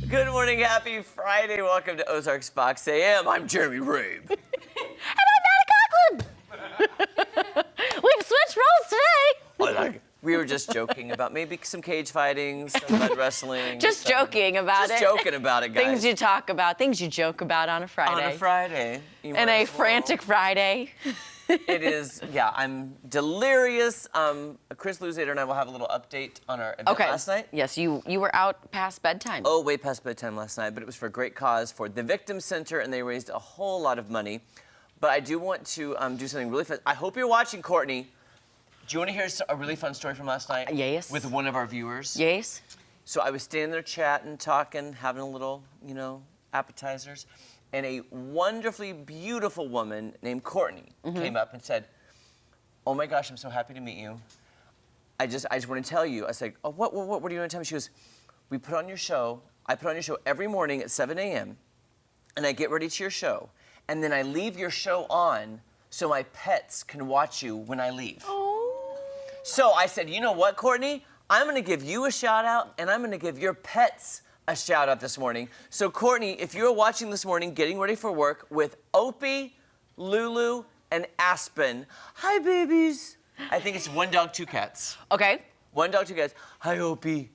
Good morning, happy Friday. Welcome to Ozarks Fox AM. I'm Jeremy Rabe. And I'm Maddie Conklin. We've switched roles today. We were just joking about maybe some cage fighting, some mud wrestling. Just joking about it. Just joking about it, guys. Things you talk about, things you joke about on a Friday. On a Friday. And a frantic Friday. It is, yeah, I'm delirious. Chris Luzader and I will have a little update on our event last night. Yes, you were out past bedtime. Oh, way past bedtime last night, but it was for a great cause for the Victim Center, and they raised a whole lot of money. But I do want to do something really fun. I hope you're watching, Courtney. Do you want to hear a really fun story from last night? Yes. With one of our viewers? Yes. So I was standing there chatting, talking, having a little, appetizers. And a wonderfully beautiful woman named Courtney came up and said, "Oh my gosh, I'm so happy to meet you. I just want to tell you." I said, "Oh, what do you want to tell me?" She goes, "We put on your show. I put on your show every morning at 7 a.m. and I get ready to your show. And then I leave your show on so my pets can watch you when I leave." Oh. So I said, "You know what, Courtney? I'm going to give you a shout out and I'm going to give your pets a shout out this morning." So Courtney, if you're watching this morning, getting ready for work with Opie, Lulu, and Aspen. Hi, babies. I think it's one dog, two cats. Okay. One dog, two cats. Hi, Opie.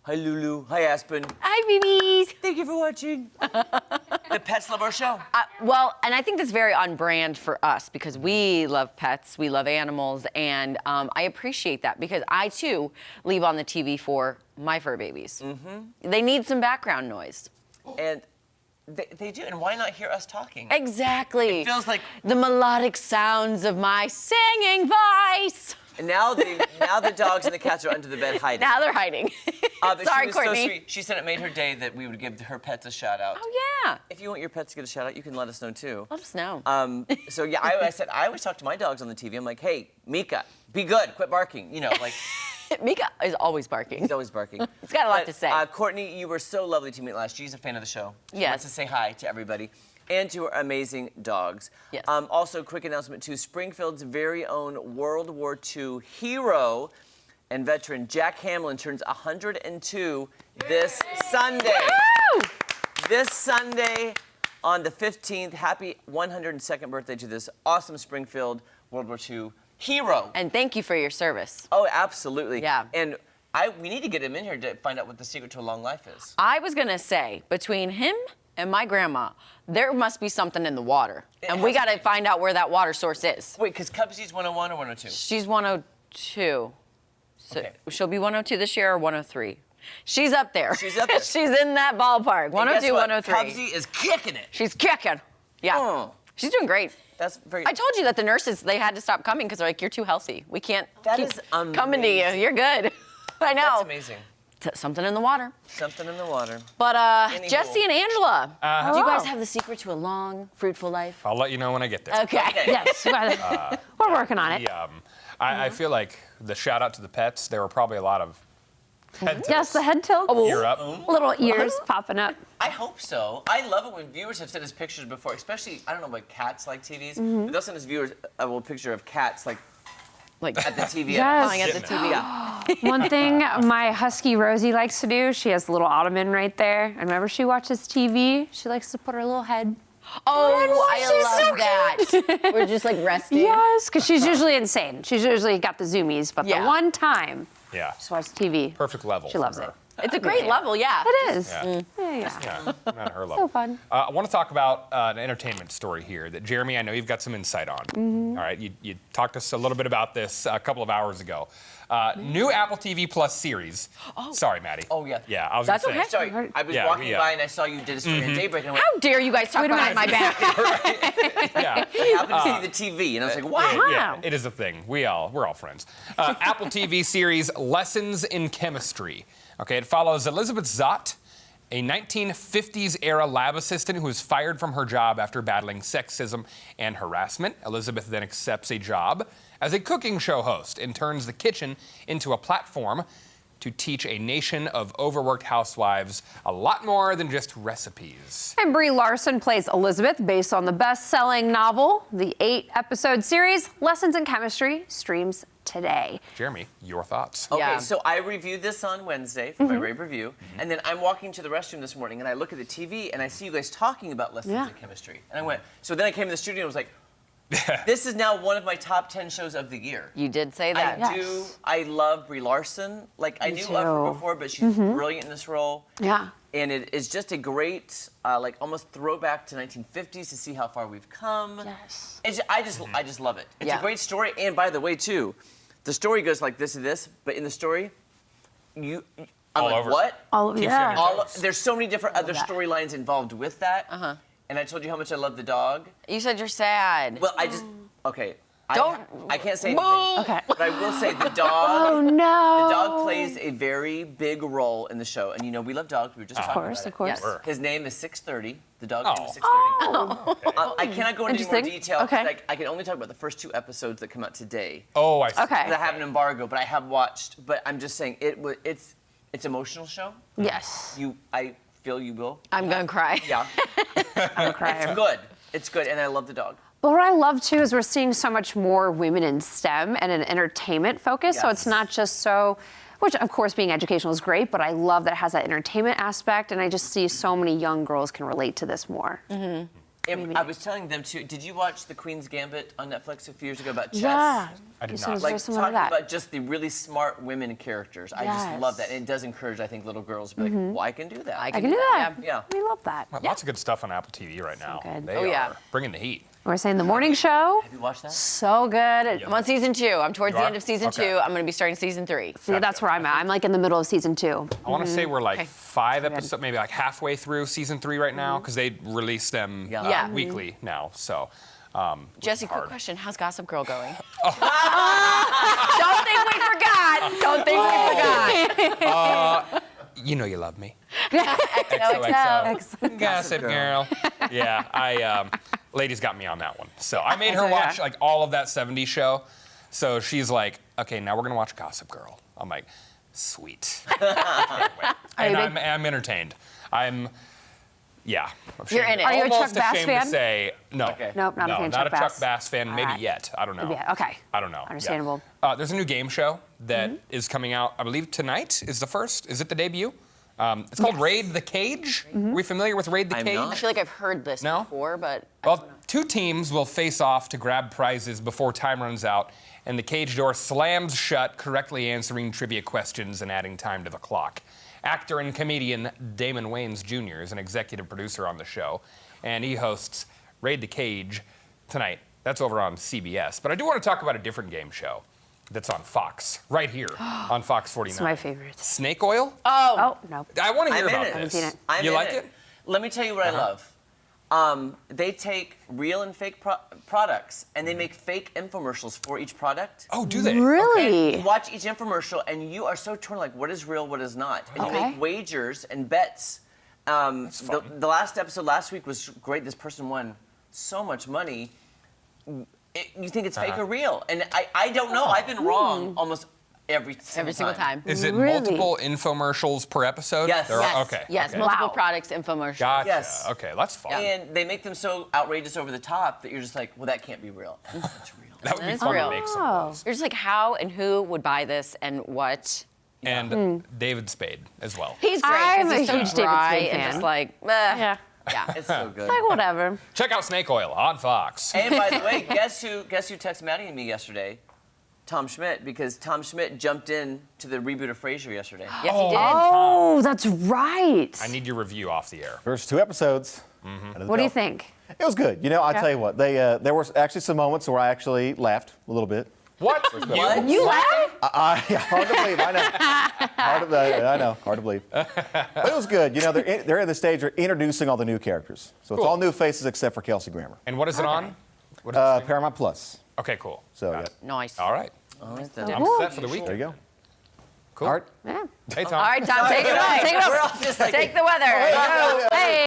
Hi, Lulu. Hi, Aspen. Hi, babies. Thank you for watching. The pets love our show. Well, and I think that's very on brand for us because we love pets, we love animals, and I appreciate that because I, too, leave on the TV for my fur babies. Mm-hmm. They need some background noise. And they do, and why not hear us talking? Exactly. It feels like the melodic sounds of my singing voice. And now the dogs and the cats are under the bed hiding. Now they're hiding. But Sorry, she was Courtney. so sweet. She said it made her day that we would give her pets a shout out. Oh, yeah. If you want your pets to get a shout out, you can let us know too. Let us know. So yeah, I said I always talk to my dogs on the TV. I'm like, "Hey, Mika, be good, quit barking." Like. Mika is always barking. He's always barking. He's got a lot to say. Courtney, you were so lovely to meet last. She's a fan of the show. She Yes. wants to say hi to everybody and to her amazing dogs. Yes. Also, quick announcement to Springfield's very own World War II hero and veteran Jack Hamlin turns 102 this Sunday. Woo! This Sunday on the 15th. Happy 102nd birthday to this awesome Springfield World War II hero. And thank you for your service. Oh, absolutely. Yeah. And we need to get him in here to find out what the secret to a long life is. I was going to say, between him and my grandma, there must be something in the water. And we got to find out where that water source is. Wait, because Cubsy's 101 or 102? She's 102. So Okay. she'll be 102 this year or 103. She's up there. She's up there. She's in that ballpark. 102, 103. Cubsy is kicking it. She's kicking. Yeah. Oh. She's doing great. That's very. I told you that the nurses, they had to stop coming because they're like, "You're too healthy. We can't That keep is coming to you. amazing. You're good." I know. That's amazing. Something in the water. Something in the water. But Anywho. Jesse and Angela, do you Hello. guys have the secret to a long, fruitful life? I'll let you know when I get there. Okay. Yes, We're working on it. I feel like the shout out to the pets, there were probably a lot of head tilts. Yes, the head tilt. Ear up. Little ears popping up. I hope so. I love it when viewers have sent us pictures before, especially, I don't know what cats like TVs, but they'll send us viewers a little picture of cats like at the TV. Yes. Calling at the TV. Yeah. One thing my husky Rosie likes to do, she has a little ottoman right there. And whenever she watches TV, she likes to put her little head. Oh, I she's love that. We're just like resting. Yes, because she's usually insane. She's usually got the zoomies, but Yeah. the one time Yeah. she watches TV, Perfect level. she loves for it. her. It's a great level, yeah. It is. Yeah. Yeah. Yeah, not her level. So fun. I want to talk about an entertainment story here that, Jeremy, I know you've got some insight on. All right, you talked to us a little bit about this a couple of hours ago. New Apple TV Plus series. Sorry, Maddie. Oh, yeah. Yeah, I was That's gonna okay. say. Sorry, I was Yeah, walking yeah. by and I saw you did a story on Daybreak and I went, How dare you guys talk behind my back? Yeah. I happened to see the TV and I was like, wow. Yeah, it is a thing. We're all friends. Apple TV series Lessons in Chemistry. Okay, it follows Elizabeth Zott, a 1950s era lab assistant who is fired from her job after battling sexism and harassment. Elizabeth then accepts a job as a cooking show host and turns the kitchen into a platform to teach a nation of overworked housewives a lot more than just recipes. And Brie Larson plays Elizabeth, based on the best-selling novel. The 8-episode series, Lessons in Chemistry, streams today. Jeremy, your thoughts? Okay, Yeah. so I reviewed this on Wednesday for my rave review, and then I'm walking to the restroom this morning, and I look at the TV, and I see you guys talking about lessons Yeah. in chemistry, and I went. So then I came to the studio and was like, "This is now one of my top 10 shows of the year." You did say that. I do. I love Brie Larson. Like I Me knew of her too. before, but she's brilliant in this role. Yeah. And it is just a great, like almost throwback to 1950s to see how far we've come. Yes. I just love it. It's Yeah. a great story. And by the way, too, the story goes like this and this, but in the story, I'm All like, over. what? All of Keeps yeah. you on your There's so many different other that. storylines involved with that. And I told you how much I love the dog. You said you're sad. Well, I just okay. Don't- I can't say anything. Boo! Okay. But I will say the dog. Oh no. The dog plays a very big role in the show, and you know we love dogs. We were just talking about it. Of course. Yes. His name is 630. The dog's name is Oh. 630. I cannot go into any more Interesting. detail. 'Cause Okay. I can only talk about the first 2 episodes that come out today. Oh, I see. Okay. 'Cause I have an embargo, but I have watched. But I'm just saying it's emotional show. Yes. I feel you will. I'm gonna cry. Yeah. I'm crying. It's good. It's good, and I love the dog. But what I love too is we're seeing so much more women in STEM and an entertainment focus. So it's Yes. not just so, which of course being educational is great, but I love that it has that entertainment aspect. And I just see so many young girls can relate to this more. And I was telling them too. Did you watch The Queen's Gambit on Netflix a few years ago about chess? Yeah. I did You not. said Like very similar to talking that. about just the really smart women characters. I just love that. Yes. And it does encourage, I think, little girls to be like, well, I can do that. I can do that. Yeah. We love that. Well, lots of good stuff on Apple TV right now. good. They Oh, yeah. are bringing the heat. We're saying the morning show, Have you watched that? so good. I'm on season 2. I'm towards You the are? end of season Okay. 2. I'm gonna be starting season 3. See, that's where I'm at. I'm like in the middle of season 2. I want to say we're like Okay. 5 episodes, maybe like halfway through season 3 right now, because they release them Yeah. Yeah. weekly now. So, Jesse, quick hard. question. How's Gossip Girl going? Don't think we forgot. Don't think we forgot. you know you love me. XOXO. Gossip Girl. Yeah, ladies got me on that one. So I made her Yeah. watch like all of that 70s show. So she's like, okay, now we're gonna watch Gossip Girl. I'm like, sweet. Can't wait. And I'm entertained. Yeah. I'm You're in it. Are you a almost Chuck Bass ashamed fan? to say no. Okay. Nope, not a fan of not Chuck a Chuck Bass. Bass fan. Maybe Alright. yet. I don't know. Yeah, okay. I don't know. Understandable. Yeah. There's a new game show that is coming out. I believe tonight is the first. Is it the debut? It's called Raid the Cage. Are we familiar with Raid the I'm Cage? not. I feel like I've heard this No? before, but Well, 2 teams will face off to grab prizes before time runs out, and the cage door slams shut, correctly answering trivia questions and adding time to the clock. Actor and comedian Damon Wayans Jr. is an executive producer on the show, and he hosts Raid the Cage tonight. That's over on CBS. But I do want to talk about a different game show that's on Fox, right here on Fox 49. It's my favorite. Snake Oil? Oh, no. I want to hear I'm in about it. this. Haven't seen it. I'm You in like it? Let me tell you what I love. They take real and fake products, and they make fake infomercials for each product. Oh, do they? Really? You watch each infomercial, and you are so torn, like, what is real, what is not? And you Okay. make wagers and bets. fun. The last episode last week was great. This person won so much money. You think it's fake or real. And I don't know. I've been wrong almost every single time. Is it Really? multiple infomercials per episode? Yes. There are- Yes. Okay. Yes, okay. multiple Wow. products, infomercials. Gotcha. Yes. Okay, that's fun. And they make them so outrageous over the top that you're just like, well, that can't be real. It's real. That would be That's fun real. to make some Oh. of those. You're just like, how and who would buy this and what? And David Spade as well. He's great. 'cause I'm a he's so huge David dry Spade and fan. just like, Yeah. yeah. It's so good. Like, whatever. Check out Snake Oil on Fox. And by the way, guess who texted Maddie and me yesterday? Tom Schmidt, because Tom Schmidt jumped in to the reboot of Frasier yesterday. Yes, he did. Oh, that's right. I need your review off the air. First 2 episodes. What do you think? It was good. You know, I'll tell you what. There were actually some moments where I actually laughed a little bit. What? What? You laugh? Hard to believe. I know. Hard to believe. But it was good. You know, they're at the stage where introducing all the new characters. So it's Cool. all new faces except for Kelsey Grammer. And what is it on? What is it streaming? Paramount Plus. Okay, cool. So Got yeah. it. Nice. All right. All right, then. I'm Cool. set for the week. There you go. Cool. All right. Yeah. Hey, Tom. All right, Tom, take it away. Take it We're over. all just like, Take the weather. Hey.